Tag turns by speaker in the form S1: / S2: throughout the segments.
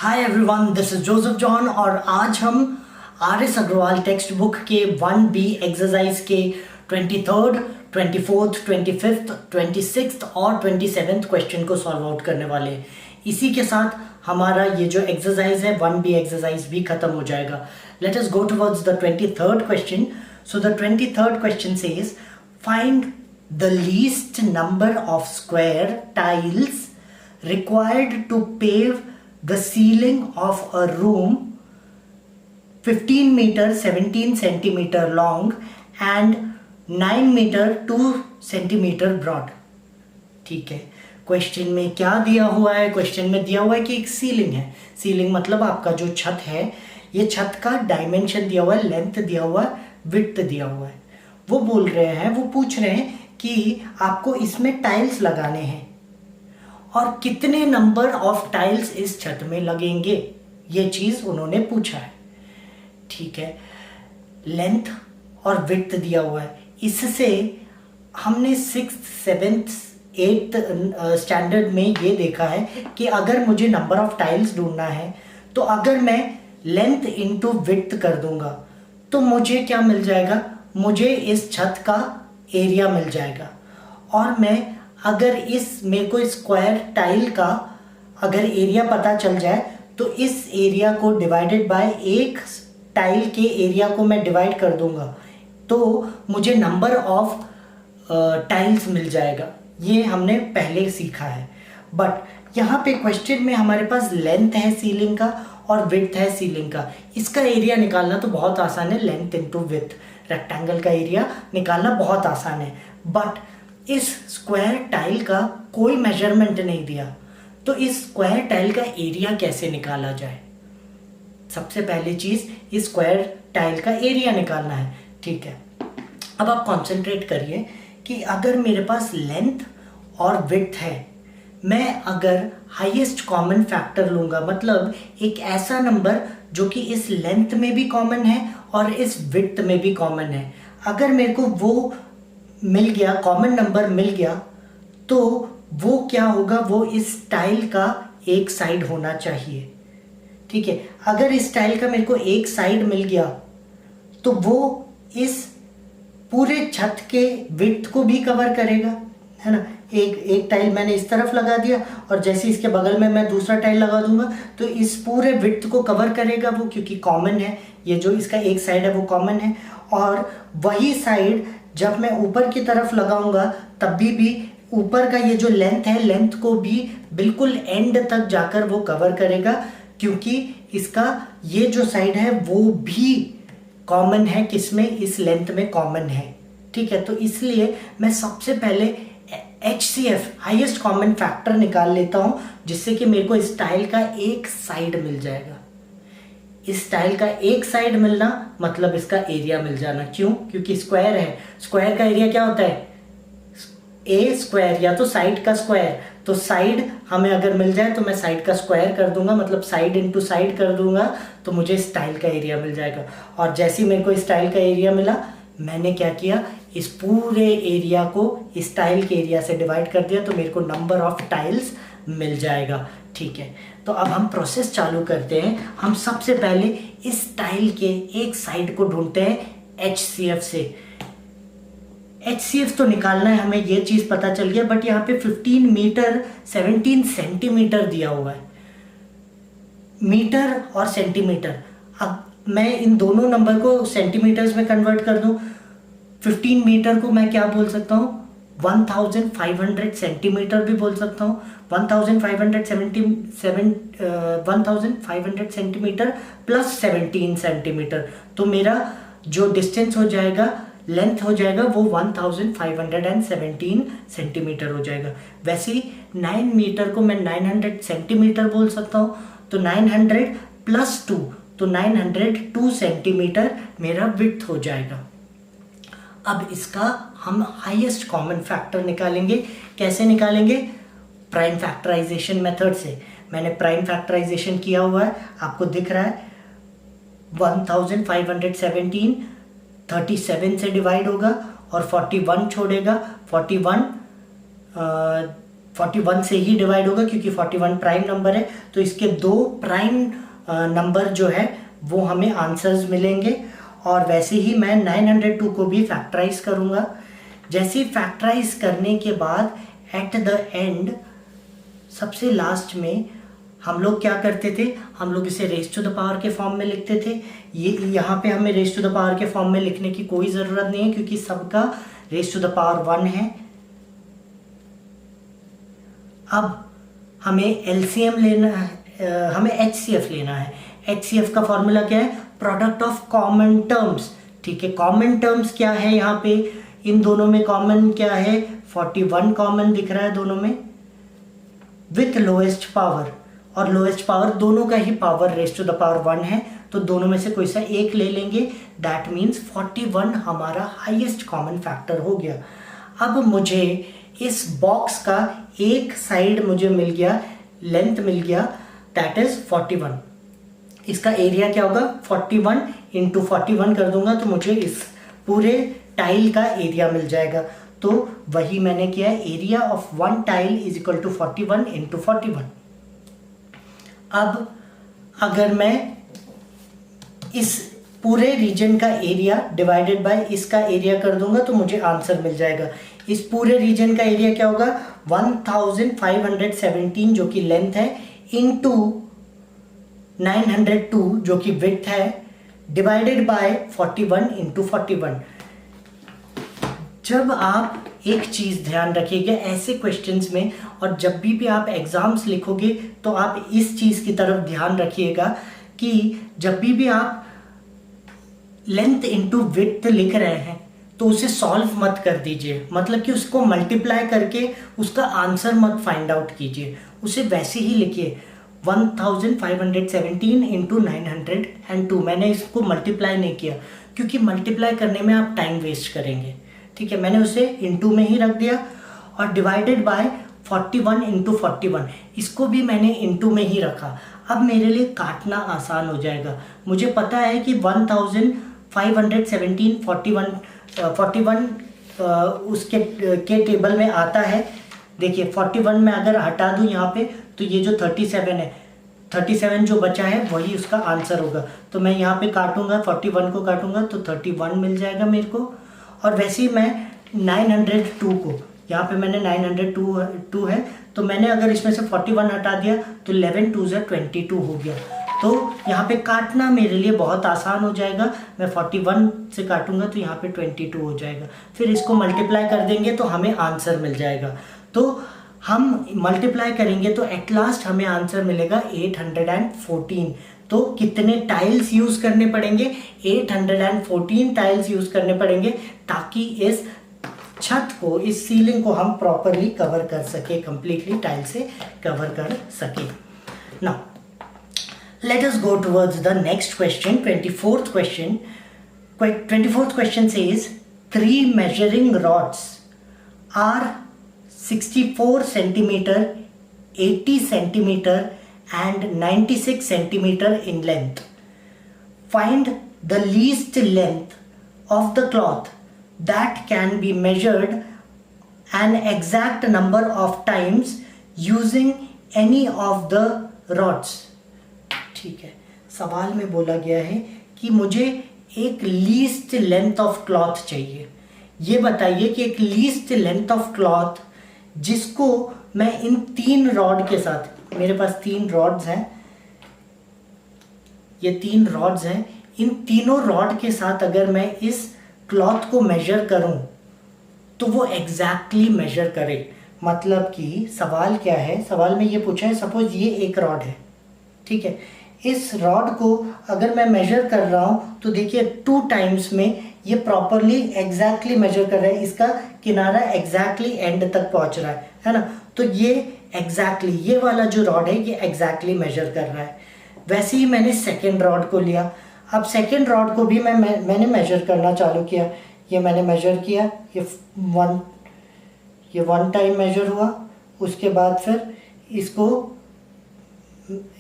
S1: Hi everyone, this is Joseph John और आज हम आर.एस. अग्रवाल टेक्स्ट बुक के 1B एक्सरसाइज के 23rd, 24th, 25th, 26th और 27th क्वेश्चन को सॉल्व आउट करने वाले हैं। इसी के साथ हमारा ये जो एक्सरसाइज है 1B एक्सरसाइज भी खत्म हो जाएगा। Let us go towards the 23rd question. So the 23rd question says find the least number of square tiles required to pave the ceiling of a room 15 meter 17 centimeter long and 9 meter 2 centimeter broad। ठीक है, question में क्या दिया हुआ है? Question में दिया हुआ है कि एक सीलिंग है। सीलिंग मतलब आपका जो छत है, ये छत का डायमेंशन दिया हुआ है, लेंथ दिया हुआ है, विड्थ दिया हुआ है। वो बोल रहे हैं, वो पूछ रहे हैं कि आपको इसमें टाइल्स लगाने हैं और कितने नंबर ऑफ टाइल्स इस छत में लगेंगे, ये चीज उन्होंने पूछा है। ठीक है, लेंथ और विड्थ दिया हुआ है। इससे हमने 6th, 7th, 8th स्टैंडर्ड में ये देखा है कि अगर मुझे नंबर ऑफ टाइल्स ढूंढना है तो अगर मैं लेंथ इंटू विड्थ कर दूंगा तो मुझे क्या मिल जाएगा? मुझे इस छत का एरिया मिल जाएगा। और मैं अगर मेरे को स्क्वायर टाइल का अगर एरिया पता चल जाए तो इस एरिया को डिवाइडेड बाय एक टाइल के एरिया को मैं डिवाइड कर दूंगा तो मुझे नंबर ऑफ टाइल्स मिल जाएगा। ये हमने पहले सीखा है। बट यहाँ पे क्वेश्चन में हमारे पास लेंथ है सीलिंग का और विड्थ है सीलिंग का। इसका एरिया निकालना तो बहुत आसान है, लेंथ इंटू विड्थ। रेक्टेंगल का एरिया निकालना बहुत आसान है। बट इस स्क्वायर टाइल का कोई मेजरमेंट नहीं दिया, तो इस स्क्वायर टाइल का एरिया कैसे निकाला जाए? सबसे पहली चीज इस स्क्वायर टाइल का एरिया निकालना है। ठीक है, अब आप कंसंट्रेट करिए कि अगर मेरे पास लेंथ और विड्थ है, मैं अगर हाईएस्ट कॉमन फैक्टर लूंगा, मतलब एक ऐसा नंबर जो कि इस लेंथ में भी कॉमन है और इस विड्थ में भी कॉमन है, अगर मेरे को वो मिल गया, कॉमन नंबर मिल गया, तो वो क्या होगा? वो इस टाइल का एक साइड होना चाहिए। ठीक है, अगर इस टाइल का मेरे को एक साइड मिल गया तो वो इस पूरे छत के विड्थ को भी कवर करेगा, है ना। एक टाइल मैंने इस तरफ लगा दिया और जैसे इसके बगल में मैं दूसरा टाइल लगा दूंगा तो इस पूरे विड्थ को कवर करेगा वो, क्योंकि कॉमन है। ये जो इसका एक साइड है वो कॉमन है। और वही साइड जब मैं ऊपर की तरफ लगाऊंगा तब भी ऊपर का ये जो लेंथ है, लेंथ को भी बिल्कुल एंड तक जाकर वो कवर करेगा, क्योंकि इसका ये जो साइड है वो भी कॉमन है। किसमें? इस लेंथ में कॉमन है। ठीक है, तो इसलिए मैं सबसे पहले HCF हाईएस्ट कॉमन फैक्टर निकाल लेता हूं, जिससे कि मेरे को इस टाइल का एक साइड मिल जाएगा। इस टाइल का एक साइड मिलना मतलब इसका एरिया मिल जाना। क्यों? क्योंकि स्क्वायर है। स्क्वायर का एरिया क्या होता है? ए स्क्वायर, या तो साइड का स्क्वायर। तो साइड हमें अगर मिल जाए तो मैं साइड का स्क्वायर कर दूंगा, मतलब साइड इंटू साइड कर दूंगा, तो मुझे इस टाइल का एरिया मिल जाएगा। और जैसे ही मेरे को इस टाइल का एरिया मिला, मैंने क्या किया? इस पूरे एरिया को इस टाइल के एरिया से डिवाइड कर दिया, तो मेरे को नंबर ऑफ टाइल्स मिल जाएगा। ठीक है, तो अब हम प्रोसेस चालू करते हैं। हम सबसे पहले इस टाइल के एक साइड को ढूंढते हैं HCF से। HCF तो निकालना है हमें, ये चीज पता चल गया। बट यहाँ पे 15 मीटर 17 सेंटीमीटर दिया हुआ है, मीटर और सेंटीमीटर। अब मैं इन दोनों नंबर को सेंटीमीटर्स में कन्वर्ट कर दूं। 15 मीटर को मैं क्या बोल सकता हूँ? 1500 सेंटीमीटर भी बोल सकता हूँ। 1500 सेंटीमीटर प्लस 17 सेंटीमीटर, तो मेरा जो डिस्टेंस हो जाएगा, लेंथ हो जाएगा, वो 1517 सेंटीमीटर हो जाएगा। वैसे ही 9 मीटर को मैं 900 सेंटीमीटर बोल सकता हूँ, तो 900 प्लस 2, तो 902 सेंटीमीटर मेरा विड्थ हो जाएगा। अब इसका हम हाईएस्ट कॉमन फैक्टर निकालेंगे। कैसे निकालेंगे? प्राइम फैक्टराइजेशन मेथड से। मैंने प्राइम फैक्टराइजेशन किया हुआ है, आपको दिख रहा है। 1517 37 से डिवाइड होगा और 41 छोड़ेगा। 41 से ही डिवाइड होगा क्योंकि 41 प्राइम नंबर है, तो इसके 2 प्राइम नंबर जो है वो हमें आंसर्स मिलेंगे। और वैसे ही मैं 902 को भी फैक्टराइज करूँगा। जैसे ही फैक्टराइज करने के बाद एट द एंड सबसे लास्ट में हम लोग क्या करते थे, हम लोग इसे रेज टू द पावर के फॉर्म में लिखते थे। ये यहाँ पे हमें रेज टू द पावर के फॉर्म में लिखने की कोई ज़रूरत नहीं है क्योंकि सबका रेज टू द पावर 1 है। अब हमें एलसीएम लेना है, हमें एचसीएफ लेना है। एचसीएफ का फॉर्मूला क्या है, प्रोडक्ट ऑफ कॉमन टर्म्स। ठीक है, कॉमन टर्म्स क्या है यहाँ पे, इन दोनों में कॉमन क्या है, 41 कॉमन दिख रहा है दोनों में, विथ लोएस्ट पावर, और लोएस्ट पावर दोनों का ही power raise to the power 1 है, तो दोनों में से कोई सा एक ले लेंगे। दैट मीन्स 41 हमारा हाईएस्ट कॉमन फैक्टर हो गया। अब मुझे इस बॉक्स का एक साइड मुझे मिल गया, लेंथ मिल गया, दैट इज 41। इसका एरिया क्या होगा, 41 इंटू 41 कर दूंगा तो मुझे इस पूरे टाइल का एरिया मिल जाएगा। तो वही मैंने किया है, area of 1 tile is equal to 41 into 41। अब अगर मैं इस पूरे रीजन का एरिया डिवाइडेड बाय इसका एरिया कर दूंगा तो मुझे आंसर मिल जाएगा। इस पूरे रीजन का एरिया क्या होगा, 1517 जो कि लेंथ है, इंटू 902 जो कि विड्थ है, डिवाइडेड बाय 41 इंटू 41। जब आप एक चीज़ ध्यान रखिएगा ऐसे क्वेश्चंस में, और जब भी आप एग्जाम्स लिखोगे तो आप इस चीज़ की तरफ ध्यान रखिएगा कि जब भी आप लेंथ इंटू विड्थ लिख रहे हैं तो उसे सॉल्व मत कर दीजिए, मतलब कि उसको मल्टीप्लाई करके उसका आंसर मत फाइंड आउट कीजिए, उसे वैसे ही लिखिए 1517 इंटू 902। मैंने इसको मल्टीप्लाई नहीं किया क्योंकि मल्टीप्लाई करने में आप टाइम वेस्ट करेंगे। ठीक है, मैंने उसे इंटू में ही रख दिया, और डिवाइडेड बाय 41 इंटू 41, इसको भी मैंने इंटू में ही रखा। अब मेरे लिए काटना आसान हो जाएगा। मुझे पता है कि 1517 41 उसके के टेबल में आता है। देखिए 41 में अगर हटा दूं यहाँ पे तो ये जो 37 है, 37 जो बचा है वही उसका आंसर होगा। तो मैं यहाँ पे काटूंगा, 41 को काटूंगा तो 31 मिल जाएगा मेरे को। और वैसे ही मैं 902 को, यहाँ पे मैंने 902 है, तो मैंने अगर इसमें से 41 हटा दिया तो 11 2 22 हो गया। तो यहाँ पे काटना मेरे लिए बहुत आसान हो जाएगा। मैं 41 से काटूंगा तो यहाँ पे 22 हो जाएगा, फिर इसको मल्टीप्लाई कर देंगे तो हमें आंसर मिल जाएगा। तो हम मल्टीप्लाई करेंगे तो एट लास्ट हमें आंसर मिलेगा 814। तो कितने टाइल्स यूज करने पड़ेंगे, 814 टाइल्स यूज करने पड़ेंगे ताकि इस छत को, इस सीलिंग को हम प्रॉपरली कवर कर सके, कंप्लीटली टाइल से कवर कर सके। Now let us go towards the next question, 24th question. 24th question says 3 measuring rods are 64 centimeter, 80 centimeter and 96 centimeter in length. Find the least length of the cloth that can be measured an exact number of times using any of the rods. ठीक है, सवाल में बोला गया है कि मुझे एक लीस्ट लेंथ ऑफ क्लॉथ चाहिए। ये बताइए कि एक लीस्ट लेंथ ऑफ क्लॉथ जिसको मैं इन 3 रॉड के साथ, मेरे पास 3 रॉड्स हैं, ये 3 रॉड्स हैं, इन तीनों रॉड के साथ अगर मैं इस क्लॉथ को मेजर करूं तो वो एग्जैक्टली मेजर करे। मतलब कि सवाल क्या है, सवाल में ये पूछा है, सपोज ये एक रॉड है, ठीक है, इस रॉड को अगर मैं मेजर कर रहा हूँ तो देखिए 2 टाइम्स में ये प्रॉपरली एग्जैक्टली मेजर कर रहा है, इसका किनारा एग्जैक्टली एंड तक पहुँच रहा है ना। तो ये एग्जैक्टली, ये वाला जो रॉड है ये एग्जैक्टली मेजर कर रहा है। वैसे ही मैंने सेकेंड रॉड को लिया, अब सेकेंड रॉड को भी मैंने मेजर करना चालू किया। ये मैंने मेजर किया, ये 1 टाइम मेजर हुआ, उसके बाद फिर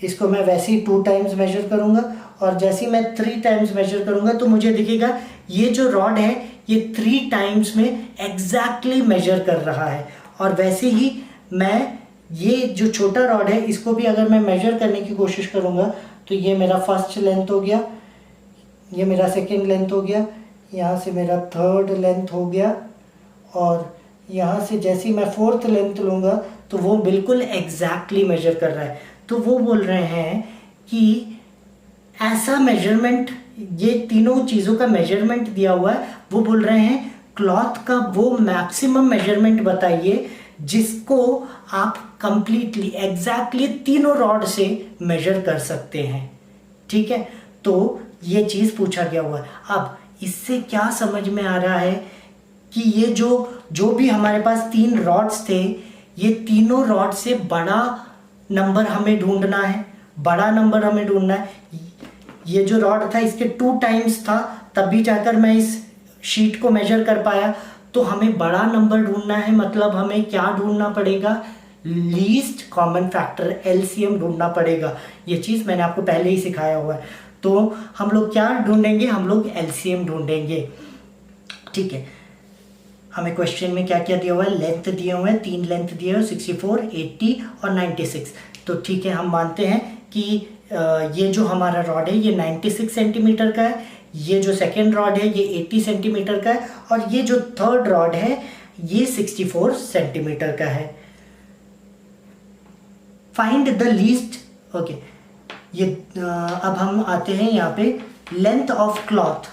S1: इसको मैं वैसे ही 2 टाइम्स मेजर करूंगा, और जैसे ही मैं 3 टाइम्स मेजर करूंगा तो मुझे दिखेगा ये जो रॉड है ये 3 टाइम्स में एग्जैक्टली मेजर कर रहा है। और वैसे ही मैं ये जो छोटा रॉड है इसको भी अगर मैं मेजर करने की कोशिश करूँगा तो ये मेरा फर्स्ट लेंथ हो गया, ये मेरा सेकंड लेंथ हो गया, यहाँ से मेरा थर्ड लेंथ हो गया, और यहाँ से जैसे ही मैं फोर्थ लेंथ लूँगा तो वो बिल्कुल एग्जैक्टली मेजर कर रहा है। तो वो बोल रहे हैं कि ऐसा मेजरमेंट, ये तीनों चीज़ों का मेजरमेंट दिया हुआ है, वो बोल रहे हैं क्लॉथ का वो मैक्सिमम मेजरमेंट बताइए जिसको आप कंप्लीटली एग्जैक्टली तीनों रॉड से मेजर कर सकते हैं। ठीक है, तो ये चीज़ पूछा गया हुआ है। अब इससे क्या समझ में आ रहा है कि ये जो भी हमारे पास 3 रॉड्स थे, ये तीनों रॉड से बड़ा नंबर हमें ढूंढना है, बड़ा नंबर हमें ढूंढना है। ये जो रॉड था इसके 2 टाइम्स था, तभी जाकर मैं इस शीट को मेजर कर पाया। तो हमें बड़ा नंबर ढूंढना है, मतलब हमें क्या ढूंढना पड़ेगा, लीस्ट कॉमन फैक्टर एलसीएम ढूंढना पड़ेगा। ये चीज़ मैंने आपको पहले ही सिखाया हुआ है। तो हम लोग क्या ढूंढेंगे, हम लोग एलसीएम ढूंढेंगे। ठीक है, हमें क्वेश्चन में क्या क्या दिया हुआ है, लेंथ दिए हुए हैं, 3 लेंथ दिए हुए, 64, 80 और 96। तो ठीक है, हम मानते हैं कि ये जो हमारा रॉड है ये 96 सेंटीमीटर का है, ये जो सेकेंड रॉड है ये 80 सेंटीमीटर का है, और ये जो थर्ड रॉड है ये 64 सेंटीमीटर का है। फाइंड द लीस्ट, ओके, ये अब हम आते हैं यहाँ पे, length of cloth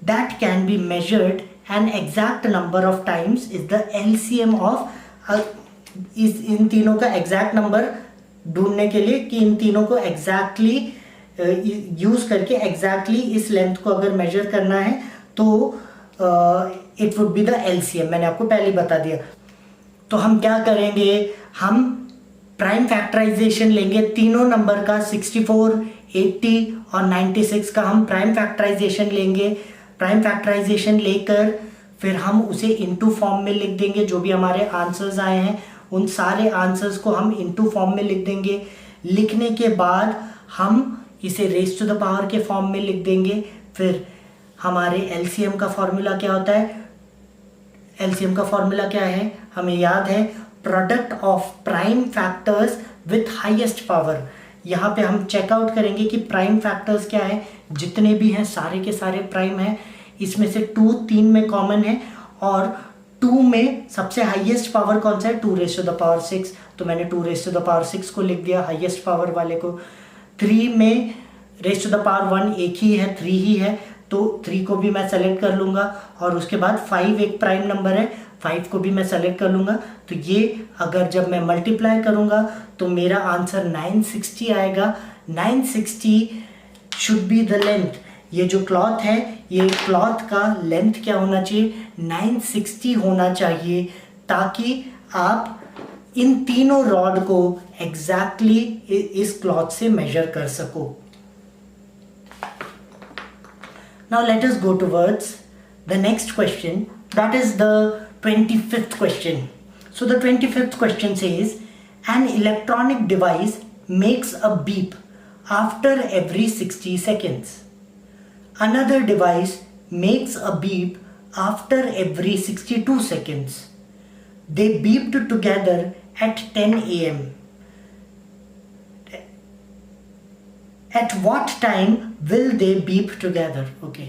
S1: that can be measured an exact number of times is the LCM of, इन तीनों का एग्जैक्ट नंबर ढूंढने के लिए कि इन तीनों को एग्जैक्टली यूज करके एग्जैक्टली इस लेंथ को अगर मेजर करना है तो it would be the LCM. मैंने आपको पहले ही बता दिया। तो हम क्या करेंगे, हम प्राइम फैक्टराइजेशन लेंगे तीनों नंबर का, 64, 80 और 96 का हम प्राइम फैक्टराइजेशन लेंगे। प्राइम फैक्टराइजेशन लेकर फिर हम उसे इनटू फॉर्म में लिख देंगे। जो भी हमारे आंसर्स आए हैं उन सारे आंसर्स को हम इनटू फॉर्म में लिख देंगे। लिखने के बाद हम इसे रेज़ टू द पावर के फॉर्म में लिख देंगे। फिर हमारे एलसीएम का फॉर्मूला क्या होता है, एलसीएम का फॉर्मूला क्या है, हमें याद है, product of prime factors with highest power. यहाँ पे हम चेकआउट करेंगे कि प्राइम फैक्टर्स क्या है, जितने भी हैं सारे के सारे प्राइम हैं। इसमें से 2 3 में कॉमन है, और 2 में सबसे हाईएस्ट पावर कौन सा है, 2 रेज़ टू द पावर 6। तो मैंने 2 रेज़ टू द पावर 6 को लिख दिया हाईएस्ट पावर वाले को। 3 में रेज़ टू द पावर 1 एक ही है, 3 ही है, तो 3 को भी मैं सेलेक्ट कर लूँगा। और उसके बाद 5 एक प्राइम नंबर है, 5 को भी मैं सेलेक्ट कर लूँगा। तो ये अगर जब मैं मल्टीप्लाई करूँगा तो मेरा आंसर 960 आएगा। 960 शुड बी द लेंथ। ये जो क्लॉथ है, ये क्लॉथ का लेंथ क्या होना चाहिए, 960 होना चाहिए, ताकि आप इन तीनों रॉड को एग्जैक्टली इस क्लॉथ से मेजर कर सको। Now let us go towards the next question, that is the 25th question. So the 25th question says, an electronic device makes a beep after every 60 seconds. Another device makes a beep after every 62 seconds. They beeped together at 10 a.m. At what time will they beep together? Okay,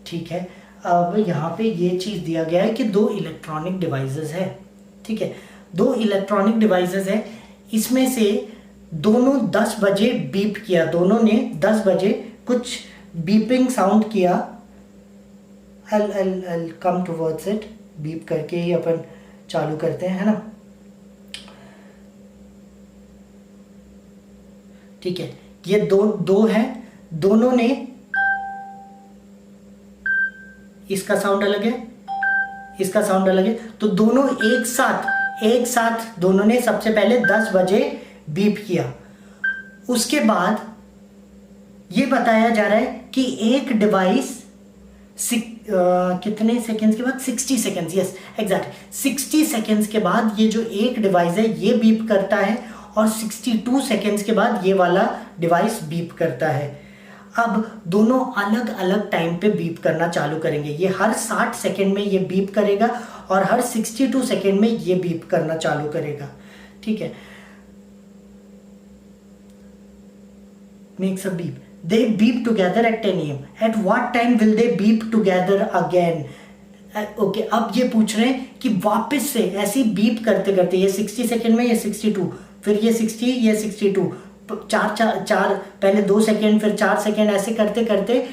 S1: ठीक है। अब यहाँ पे ये चीज़ दिया गया है कि 2 इलेक्ट्रॉनिक डिवाइसेस है। ठीक है, 2 इलेक्ट्रॉनिक डिवाइसेस है, इसमें से दोनों 10 बजे बीप किया, दोनों ने 10 बजे कुछ बीपिंग साउंड किया। I'll come towards it, beep करके ही अपन चालू करते हैं, है ना। ठीक है, ये दो है, दोनों ने, इसका साउंड अलग है, इसका साउंड अलग है, तो दोनों एक साथ दोनों ने सबसे पहले 10 बजे बीप किया। उसके बाद ये बताया जा रहा है कि एक डिवाइस कितने सेकेंड्स के बाद, 60 सेकेंड्स, यस एग्जैक्ट, 60 सेकेंड्स के बाद ये जो एक डिवाइस है ये बीप करता है, और 62 सेकेंड्स के बाद ये वाला डिवाइस बीप करता है। अब दोनों अलग अलग टाइम पे बीप करना चालू करेंगे। ये हर 60 सेकेंड में ये बीप करेगा और हर 62 सेकेंड में ये बीप करना चालू करेगा। ठीक है, makes a beep. They beep together at 10 AM. At what time will they beep together again? Okay, अब ये पूछ रहे हैं कि वापस से ऐसी बीप करते करते, ये 60 सेकेंड में, ये 62, फिर ये 60, ये 62, चार पहले 2 सेकेंड, फिर 4 सेकेंड, ऐसे करते करते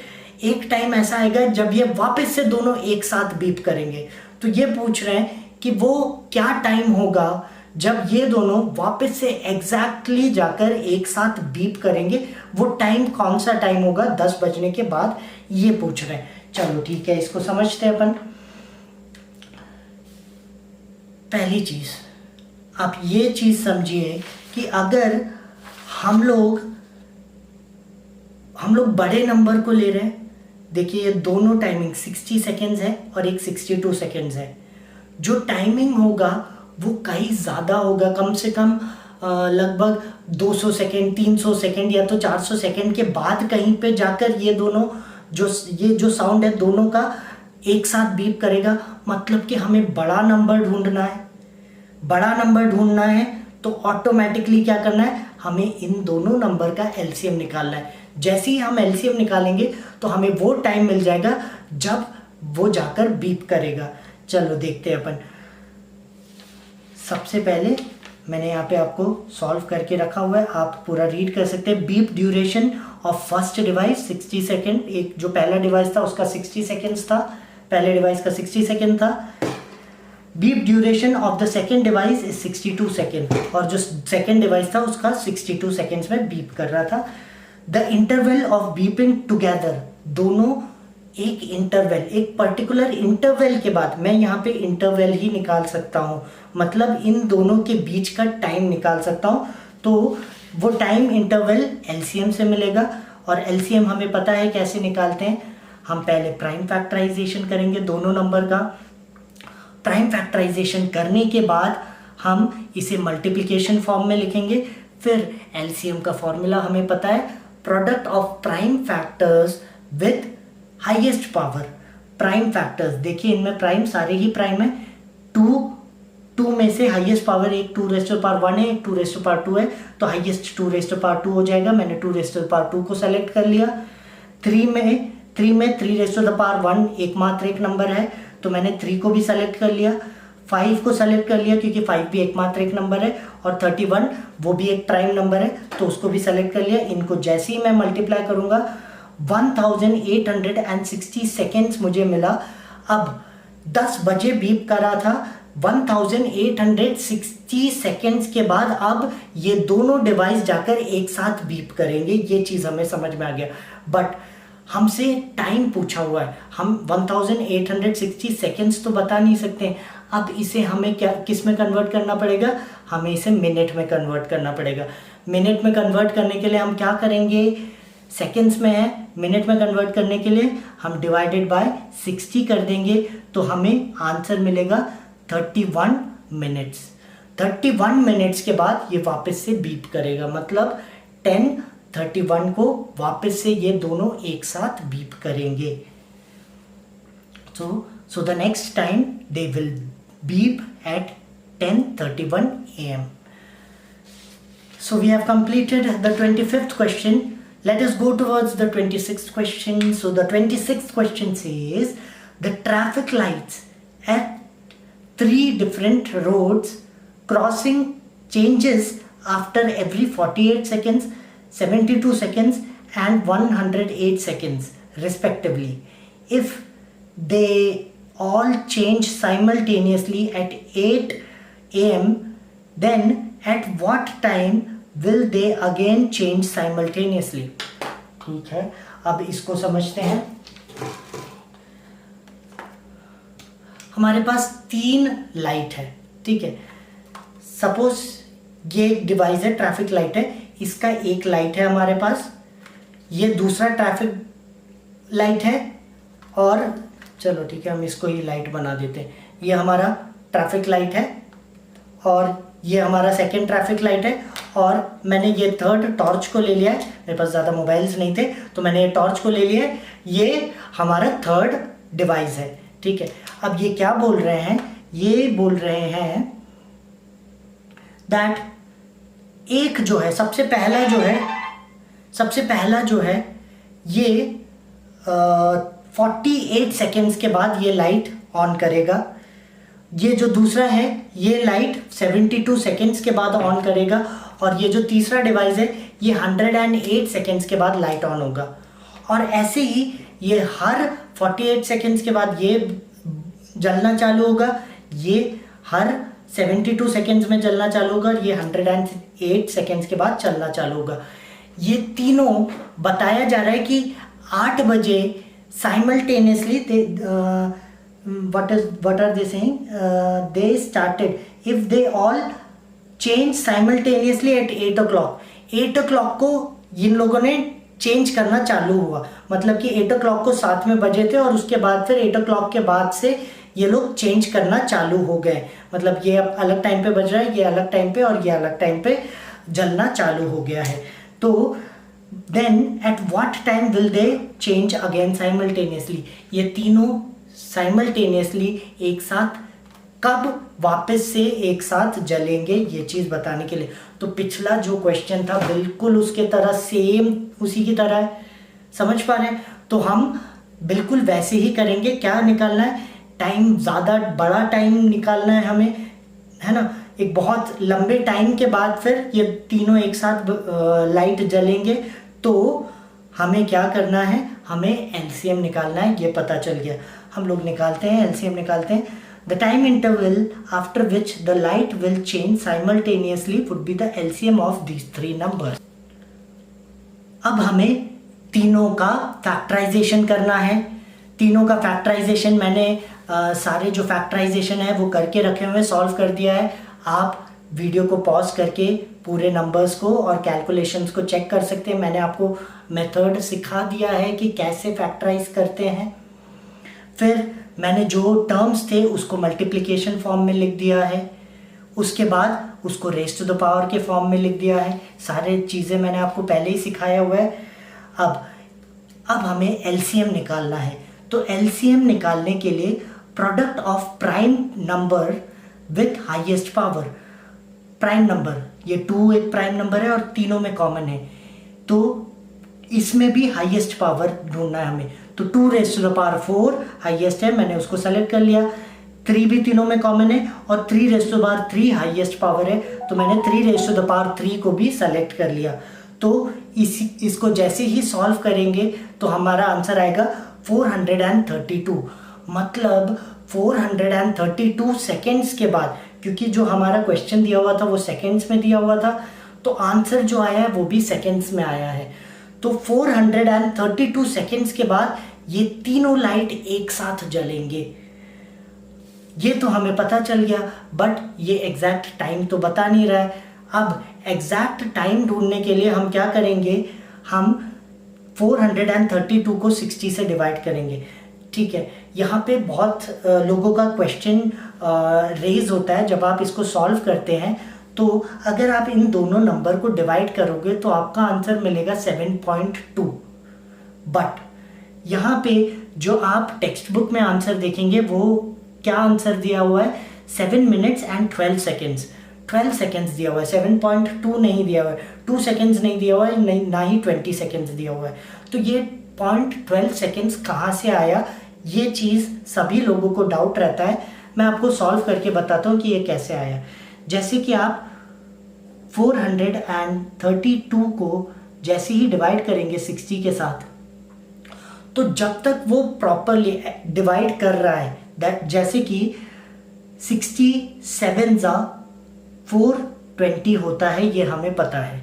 S1: एक टाइम ऐसा आएगा जब ये वापस से दोनों एक साथ बीप करेंगे। तो ये पूछ रहे हैं कि वो क्या टाइम होगा जब ये दोनों वापस से एग्जैक्टली जाकर एक साथ बीप करेंगे, वो टाइम कौन सा टाइम होगा 10 बजने के बाद, ये पूछ रहे हैं। चलो ठीक है, इसको समझते हैं अपन। पहली चीज, आप ये चीज समझिए कि अगर हम लोग बड़े नंबर को ले रहे हैं, देखिए ये दोनों टाइमिंग 60 सेकेंड्स है और एक 62 सेकेंड्स है, जो टाइमिंग होगा वो कहीं ज़्यादा होगा, कम से कम लगभग 200 सेकेंड, 300 सेकेंड या तो 400 सेकेंड के बाद कहीं पे जाकर ये दोनों जो साउंड है दोनों का एक साथ बीप करेगा। मतलब कि हमें बड़ा नंबर ढूंढना है, तो ऑटोमेटिकली क्या करना है, हमें इन दोनों नंबर का एलसीएम निकालना है। जैसे ही हम एलसीएम निकालेंगे तो हमें वो टाइम मिल जाएगा जब वो जाकर बीप करेगा। चलो देखते हैं अपन। सबसे पहले मैंने यहाँ पे आपको सॉल्व करके रखा हुआ है, आप पूरा रीड कर सकते हैं। Beep duration of first device 60 second, एक जो पहला डिवाइस था उसका 60 सेकेंड्स था, पहले डिवाइस का 60 सेकेंड था। Beep duration of the second device is 62 second, और जो सेकेंड डिवाइस था उसका 62 सेकेंड्स में बीप कर रहा था। The interval of beeping together, दोनों एक इंटरवल, एक पर्टिकुलर इंटरवल के बाद, मैं यहाँ पे इंटरवल ही निकाल सकता हूँ, मतलब इन दोनों के बीच का टाइम निकाल सकता हूँ। तो वो टाइम इंटरवल एलसीएम से मिलेगा, और एलसीएम हमें पता है कैसे निकालते हैं। हम पहले प्राइम फैक्टराइजेशन करेंगे दोनों नंबर का। प्राइम फैक्टराइजेशन करने के बाद हम इसे मल्टीप्लिकेशन फॉर्म में लिखेंगे। फिर एलसीएम का फॉर्मूला हमें पता है, product of prime factors with highest power. Prime factors देखिए, इनमें प्राइम सारे ही प्राइम है। 2 में से हाईएस्ट पावर एक 2⁻1 है, एक 2⁻2 है, तो हाईएस्ट 2⁻2 हो जाएगा। मैंने 2⁻2 को सेलेक्ट कर लिया। 3 में 3⁻1 एकमात्र एक नंबर है, तो मैंने 3 को भी सेलेक्ट कर लिया। 5 को सेलेक्ट कर लिया क्योंकि 5 भी एकमात्र एक नंबर है, और 31 वो भी एक प्राइम नंबर है, तो उसको भी सेलेक्ट कर लिया। इनको जैसे ही मैं मल्टीप्लाई करूंगा 1860 सेकेंड्स मुझे मिला। अब 10 बजे बीप करा था, 1860 सेकेंड्स के बाद अब ये दोनों डिवाइस जाकर एक साथ बीप करेंगे। ये चीज़ हमें समझ में आ गया, बट हमसे टाइम पूछा हुआ है, हम 1860 सेकेंड्स तो बता नहीं सकते। अब इसे हमें क्या किस में कन्वर्ट करना पड़ेगा, हमें इसे मिनट में कन्वर्ट करना पड़ेगा। मिनट में कन्वर्ट करने के लिए हम क्या करेंगे, सेकेंड्स में है, मिनट में कन्वर्ट करने के लिए हम डिवाइडेड बाय 60 कर देंगे, तो हमें आंसर मिलेगा 31 मिनट्स। 31 मिनट्स के बाद ये वापस से बीप करेगा, मतलब 10:31 को वापस से ये दोनों एक साथ बीप करेंगे। So the next time they will beep at 10:31 AM. So we have completed the 25th question. Let us go towards the 26th question. So the 26th question says, the traffic lights at 3 different roads crossing changes after every 48 seconds, 72 seconds and 108 seconds respectively. If they all change simultaneously at 8 AM, then at what time will they again change simultaneously? ठीक है, अब इसको समझते हैं। हमारे पास 3 light है, ठीक है। सपोज ये एक डिवाइस है, ट्रैफिक लाइट है, इसका एक लाइट है हमारे पास, ये दूसरा ट्रैफिक लाइट है, और चलो ठीक है हम इसको ये लाइट बना देते हैं। ये हमारा ट्रैफिक लाइट है और ये हमारा सेकेंड ट्रैफिक लाइट है, और मैंने ये थर्ड टॉर्च को ले लिया है, मेरे पास ज़्यादा मोबाइल्स नहीं थे तो मैंने ये टॉर्च को ले लिया है, ये हमारा थर्ड डिवाइस है, ठीक है। अब ये क्या बोल रहे हैं, ये बोल रहे हैं दैट एक जो है सबसे पहला जो है ये 48 सेकेंड्स के बाद ये लाइट ऑन करेगा। ये जो दूसरा है ये लाइट 72 सेकेंड्स के बाद ऑन करेगा, और ये जो तीसरा डिवाइस है ये 108 सेकेंड्स के बाद लाइट ऑन होगा। और ऐसे ही ये हर 48 सेकेंड्स के बाद ये जलना चालू होगा, ये हर 72 सेकेंड्स में जलना चालू होगा, और ये 108 सेकेंड्स के बाद चलना चालू होगा। ये तीनों बताया जा रहा है कि 8 बजे simultaneously what are they saying? They started, if they all change simultaneously at 8 o'clock, 8 o'clock को इन लोगों ने चेंज करना चालू हुआ, मतलब कि 8 o'clock को 7 में बजे थे और उसके बाद फिर 8 o'clock के बाद से ये लोग चेंज करना चालू हो गए, मतलब ये अब अलग टाइम पे बज रहा है, ये अलग टाइम पे और ये अलग टाइम पे जलना चालू हो गया है। तो then at what time will they change again simultaneously, ये तीनों साइमल्टेनियसली एक साथ कब वापस से एक साथ जलेंगे, ये चीज़ बताने के लिए। तो पिछला जो क्वेश्चन था बिल्कुल उसके तरह सेम उसी की तरह है, समझ पा रहे हैं? तो हम बिल्कुल वैसे ही करेंगे। क्या निकालना है, टाइम, ज़्यादा बड़ा टाइम निकालना है हमें, है ना। एक बहुत लंबे टाइम के बाद फिर ये तीनों एक साथ लाइट जलेंगे, तो हमें क्या करना है, हमें एलसीएम निकालना है, ये पता चल गया। हम लोग निकालते हैं, एलसीएम निकालते हैं। The time interval after which the light will change simultaneously would be the LCM of these 3 numbers. अब हमें तीनों का फैक्टराइजेशन करना है। तीनों का फैक्टराइजेशन मैंने सारे जो फैक्टराइजेशन है वो करके रखे हुए, सॉल्व कर दिया है। आप वीडियो को पॉज करके पूरे नंबर्स को और कैलकुलेशंस को चेक कर सकते हैं। मैंने आपको मेथड सिखा दिया है कि कैसे फैक्टराइज करते हैं। फिर मैंने जो टर्म्स थे उसको मल्टीप्लिकेशन फॉर्म में लिख दिया है, उसके बाद उसको रेज़ टू द पावर के फॉर्म में लिख दिया है। सारे चीज़ें मैंने आपको पहले ही सिखाया हुआ है। अब हमें एलसीएम निकालना है। तो एलसीएम निकालने के लिए product of prime number with highest power, prime number ये 2 एक प्राइम नंबर है और तीनों में कॉमन है, तो इसमें भी हाईएस्ट पावर ढूंढना है हमें। तो 2 raise to the power 4 highest है, मैंने उसको सेलेक्ट कर लिया। 3 भी तीनों में कॉमन है और 3 raise to the power 3 highest power है, तो मैंने 3 रेज़ टू द पावर 3 को भी सेलेक्ट कर लिया। तो इसको जैसे ही सॉल्व करेंगे तो हमारा आंसर आएगा 432। मतलब 432 सेकेंड्स के बाद, क्योंकि जो हमारा क्वेश्चन दिया हुआ था वो सेकेंड्स में दिया हुआ था, तो आंसर जो आया है वो भी सेकेंड्स में आया है। तो 432 सेकेंड्स के बाद ये तीनों लाइट एक साथ जलेंगे, ये तो हमें पता चल गया, बट ये एग्जैक्ट टाइम तो बता नहीं रहा है। अब एग्जैक्ट टाइम ढूंढने के लिए हम क्या करेंगे, हम 432 को 60 से डिवाइड करेंगे, ठीक है। यहाँ पे बहुत लोगों का क्वेश्चन रेज होता है जब आप इसको सॉल्व करते हैं। तो अगर आप इन दोनों नंबर को डिवाइड करोगे तो आपका आंसर मिलेगा 7.2, बट यहाँ पे जो आप टेक्स्ट बुक में आंसर देखेंगे वो क्या आंसर दिया हुआ है, 7 मिनट्स एंड 12 सेकेंड्स। 12 सेकेंड्स दिया हुआ है, 7.2 नहीं दिया हुआ है, 2 सेकेंड्स नहीं दिया हुआ है, ना ही 20 सेकेंड्स दिया हुआ है। तो ये 0.12 सेकेंड्स कहाँ से आया, ये चीज़ सभी लोगों को डाउट रहता है। मैं आपको सॉल्व करके बताता हूँ कि ये कैसे आया। जैसे कि आप 432 को जैसे ही डिवाइड करेंगे 60 के साथ, तो जब तक वो प्रॉपरली डिवाइड कर रहा है, जैसे कि 67 जा 420 होता है, ये हमें पता है।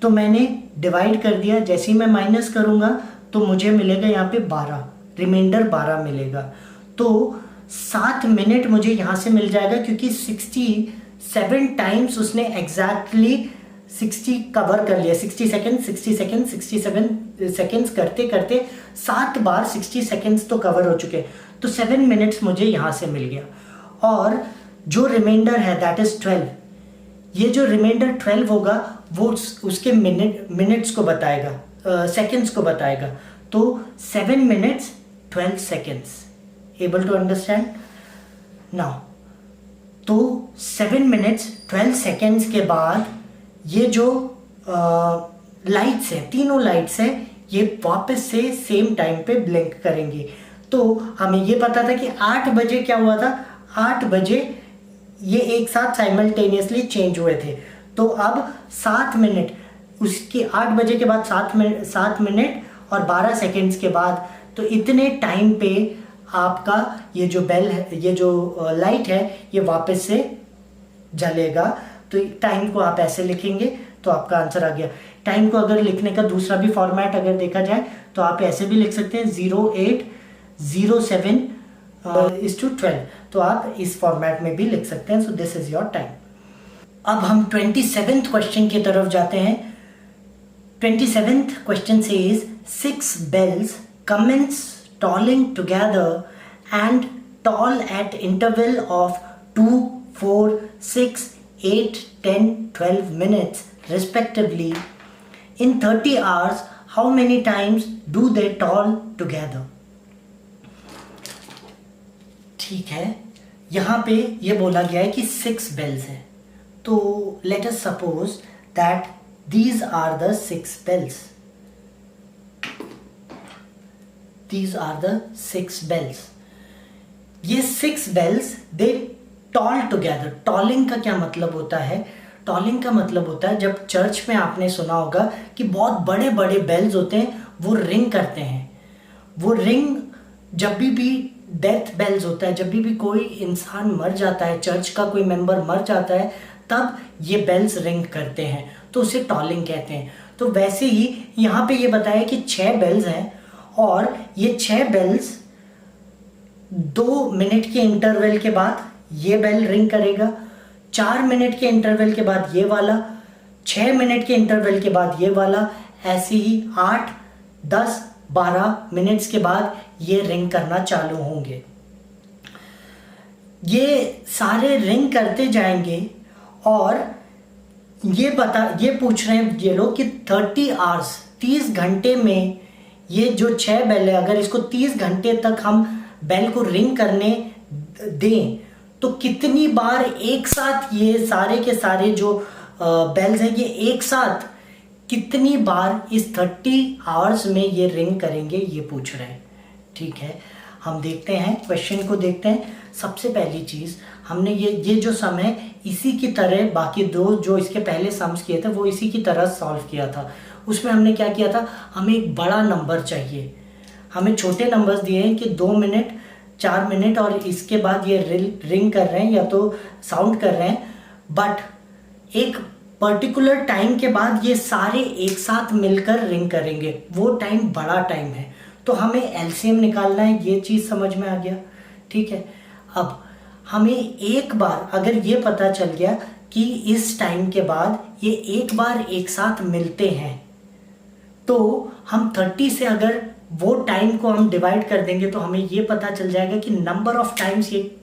S1: तो मैंने डिवाइड कर दिया, जैसे ही मैं माइनस करूँगा तो मुझे मिलेगा यहाँ पे 12, रिमाइंडर 12 मिलेगा। तो 7 मिनट मुझे यहाँ से मिल जाएगा, क्योंकि 67 टाइम्स उसने एग्जैक्टली 60 कवर कर लिया। 60 सेकेंड 60 सेकेंड 67 सेकेंड्स करते करते 7 बार 60 सेकेंड्स तो कवर हो चुके, तो 7 मिनट्स मुझे यहाँ से मिल गया। और जो रिमाइंडर है दैट इज 12, ये जो रिमाइंडर 12 होगा वो उसके मिनट्स को बताएगा, सेकंड्स को बताएगा। तो 7 minutes 12 seconds, able to understand now. तो 7 minutes 12 seconds के बाद ये जो लाइट्स है, तीनों लाइट्स है, ये वापस से सेम टाइम पे ब्लिंक करेंगी। तो हमें ये पता था कि 8 बजे क्या हुआ था, 8 बजे ये एक साथ साइमल्टेनियसली चेंज हुए थे। तो अब 7 मिनट, उसके 8 बजे के बाद 7 मिनट और 12 सेकेंड्स के बाद, तो इतने टाइम पे आपका ये जो बेल है, ये जो लाइट है, ये वापस से जलेगा। तो टाइम को आप ऐसे लिखेंगे तो आपका आंसर आ गया। टाइम को अगर लिखने का दूसरा भी फॉर्मेट अगर देखा जाए तो आप ऐसे भी लिख सकते हैं 0807:12, तो आप इस फॉर्मेट में भी लिख सकते हैं। So this is your time. अब हम 27th क्वेश्चन की तरफ जाते हैं। 27th question says 6 bells commence tolling together and toll at interval of 2, 4, 6, 8, 10, 12 minutes respectively. In 30 hours, how many times do they toll together? ठीक है, यहाँ पे ये बोला गया है कि 6 bells है। तो let us suppose that these are the 6 bells. These are the 6 bells. ये 6 bells they toll together. Tolling का क्या मतलब होता है? टॉलिंग का मतलब होता है, जब चर्च में आपने सुना होगा कि बहुत बड़े बड़े बेल्स होते हैं, वो रिंग करते हैं। वो रिंग जब भी डेथ बेल्स होता है, जब भी कोई इंसान मर जाता है, चर्च का कोई मेंबर मर जाता है, तब ये बेल्स रिंग करते हैं, तो उसे टॉलिंग कहते हैं। तो वैसे ही यहाँ पे ये बताया कि 6 बेल्स हैं और ये 6 बेल्स 2 मिनट के इंटरवल के बाद ये बेल रिंग करेगा, 4 मिनट के इंटरवल के बाद ये वाला, 6 मिनट के इंटरवल के बाद ये वाला, ऐसे ही 8, 10, 12 मिनट्स के बाद ये रिंग करना चालू होंगे। ये सारे रिंग करते जाएंगे और ये पूछ रहे हैं ये लोग कि 30 आवर्स, 30 घंटे में ये जो 6 बेल है, अगर इसको 30 घंटे तक हम बेल को रिंग करने दें तो कितनी बार एक साथ ये सारे के सारे जो बेल्स हैं, ये एक साथ कितनी बार इस 30 आवर्स में ये रिंग करेंगे, ये पूछ रहे हैं। ठीक है, हम देखते हैं, क्वेश्चन को देखते हैं। सबसे पहली चीज़, हमने ये जो सम है इसी की तरह बाकी दो जो इसके पहले सम्स किए थे वो इसी की तरह सॉल्व किया था। उसमें हमने क्या किया था, हमें एक बड़ा नंबर चाहिए। हमें छोटे नंबर्स दिए हैं कि 2 मिनट, 4 मिनट और इसके बाद ये रिंग कर रहे हैं या तो साउंड कर रहे हैं, बट एक पर्टिकुलर टाइम के बाद ये सारे एक साथ मिलकर रिंग करेंगे, वो टाइम बड़ा टाइम है। तो हमें एलसीएम निकालना है, ये चीज़ समझ में आ गया। ठीक है, अब हमें एक बार अगर ये पता चल गया कि इस टाइम के बाद ये एक बार एक साथ मिलते हैं, तो हम 30 से अगर वो टाइम को हम डिवाइड कर देंगे तो हमें ये पता चल जाएगा कि नंबर ऑफ टाइम्स ये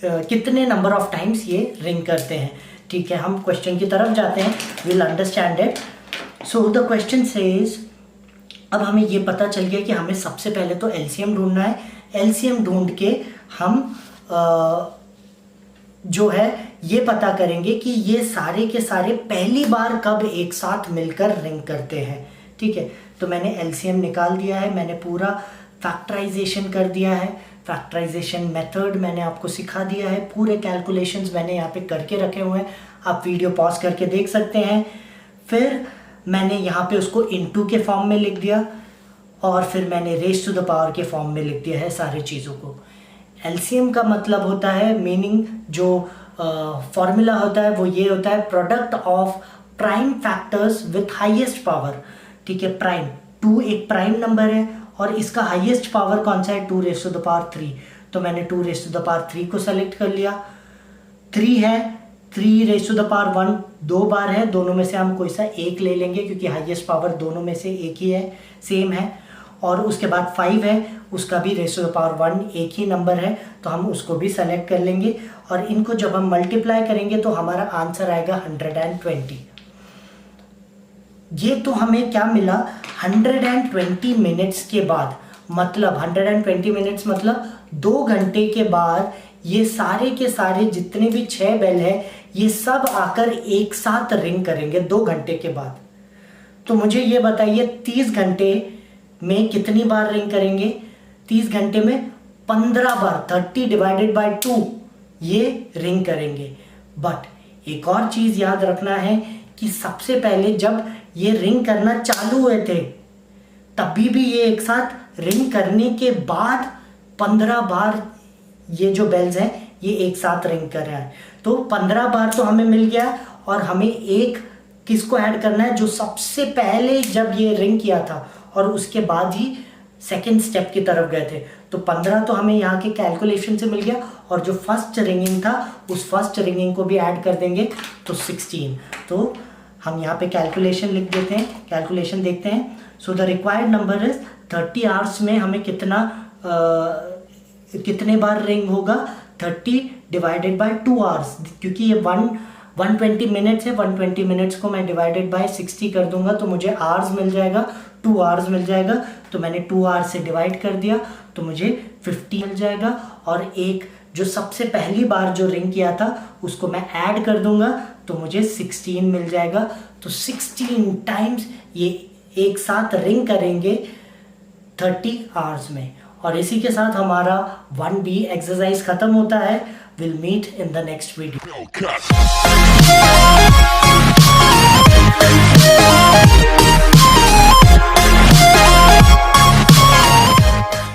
S1: कितने नंबर ऑफ टाइम्स ये रिंग करते हैं। ठीक है, हम क्वेश्चन की तरफ जाते हैं, will understand it. So the question says, अब हमें ये पता चल गया कि हमें सबसे पहले तो एलसीएम ढूंढना है। एलसीएम ढूंढ के हम जो है ये पता करेंगे कि ये सारे के सारे पहली बार कब एक साथ मिलकर रिंग करते हैं। ठीक है, तो मैंने एलसीएम निकाल दिया है, मैंने पूरा फैक्टराइजेशन कर दिया है, फैक्टराइजेशन मेथड मैंने आपको सिखा दिया है, पूरे कैलकुलेशंस मैंने यहाँ पे करके रखे हुए हैं, आप वीडियो पॉज करके देख सकते हैं। फिर मैंने यहाँ पे उसको इनटू के फॉर्म में लिख दिया और फिर मैंने रेज टू द पावर के फॉर्म में लिख दिया है सारी चीज़ों को। एलसीएम का मतलब होता है, मीनिंग जो फॉर्मूला होता है वो ये होता है, product of prime factors with highest power. ठीक है, प्राइम 2 एक प्राइम नंबर है और इसका हाईएस्ट पावर कौन सा है, 2 रेज टू द पावर 3। तो मैंने 2 रेज टू द पावर 3 को सेलेक्ट कर लिया। 3 है, 3 रेज टू द पावर 1 2 बार है, दोनों में से हम कोई सा एक ले लेंगे क्योंकि हाईएस्ट पावर दोनों में से एक ही है, सेम है। और उसके बाद 5 है, उसका भी रेज़ टू द पावर 1 एक ही नंबर है, तो हम उसको भी सेलेक्ट कर लेंगे और इनको जब हम मल्टीप्लाई करेंगे तो हमारा आंसर आएगा 120। ये तो हमें क्या मिला 120 मिनट्स के बाद, मतलब 120 मिनट्स मतलब 2 घंटे के बाद ये सारे के सारे जितने भी 6 बेल है ये सब आकर एक साथ रिंग करेंगे 2 घंटे के बाद। तो मुझे ये बताइए 30 घंटे में कितनी बार रिंग करेंगे? 30 घंटे में 15 बार, 30 डिवाइडेड बाय 2 ये रिंग करेंगे। बट एक और चीज याद रखना है कि सबसे पहले जब ये रिंग करना चालू हुए थे तभी भी ये एक साथ रिंग करने के बाद 15 बार ये जो बेल्स हैं ये एक साथ रिंग कर रहा है। तो 15 बार तो हमें मिल गया और हमें एक किसको ऐड करना है, जो सबसे पहले जब ये रिंग किया था और उसके बाद ही सेकेंड स्टेप की तरफ गए थे। तो 15 तो हमें यहाँ के कैलकुलेशन से मिल गया और जो फर्स्ट रिंगिंग था उस फर्स्ट रिंगिंग को भी ऐड कर देंगे तो 16। तो हम यहाँ पे कैलकुलेशन लिख देते हैं, कैलकुलेशन देखते हैं। So the required number is 30 hours में हमें कितने बार रिंग होगा, 30 डिवाइडेड बाय 2 आवर्स, क्योंकि ये 120 मिनट्स है, 120 मिनट्स को मैं डिवाइडेड बाय 60 कर दूंगा तो मुझे आवर्स मिल जाएगा, 2 आवर्स मिल जाएगा। तो मैंने 2 आवर्स से डिवाइड कर दिया तो मुझे 50 मिल जाएगा और एक जो सबसे पहली बार जो रिंग किया था उसको मैं ऐड कर दूंगा तो मुझे 16 मिल जाएगा। तो 16 टाइम्स ये एक साथ रिंग करेंगे 30 आवर्स में। और इसी के साथ हमारा 1B एक्सरसाइज खत्म होता है। Will meet in the next video.